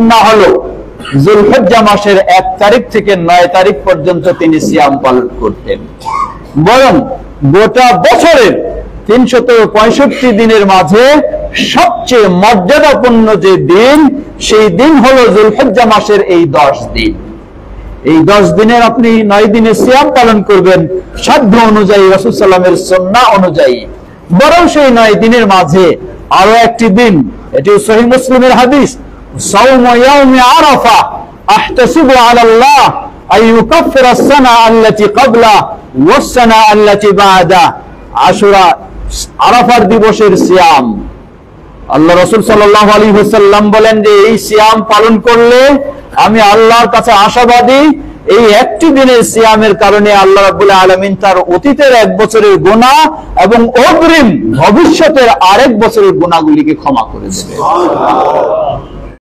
সুন্নাহ হলো যুলহিজ্জা মাসের 1 তারিখ থেকে 9 তারিখ পর্যন্ত তিনি সিয়াম পালন করতেন। বরং গোটা বছরের 365 দিনের মাঝে সবচেয়ে মর্যাদাপূর্ণ যে দিন, সেই দিন হলো যুলহিজ্জা মাসের এই 10 দিন। এই 10 দিনের আপনি 9 দিনে সিয়াম পালন করবেন সাধ্য অনুযায়ী, রাসূল সাল্লাল্লাহু আলাইহি ওয়াসাল্লামের সুন্নাহ অনুযায়ী। বরং সেই 9 দিনের মাঝে আরো একটি দিন, এটি সহিহ মুসলিমের হাদিস, সাওমু ইয়াউমি আরাফা আহতাসিবু আলাল্লাহ আইয়ুকাফিরা আস-সানা আল্লাতী ক্বাবলা ওয়াস-সানা আল্লাতী বা'দা। আশুরা, আরাফার দিবসের সিয়াম। আল্লাহ রাসূল সাল্লাল্লাহু আলাইহি ওয়াসাল্লাম বলেন যে এই সিয়াম পালন করলে আমি আল্লাহর কাছে আশাবাদী, এই একটি দিনের সিয়ামের কারণে আল্লাহ রাব্বুল আলামিন তার অতীতের 1 বছরের গুনাহ এবং অগ্রিম ভবিষ্যতের আরেক বছরের গুনাহগুলিকে ক্ষমা করে দেবেন।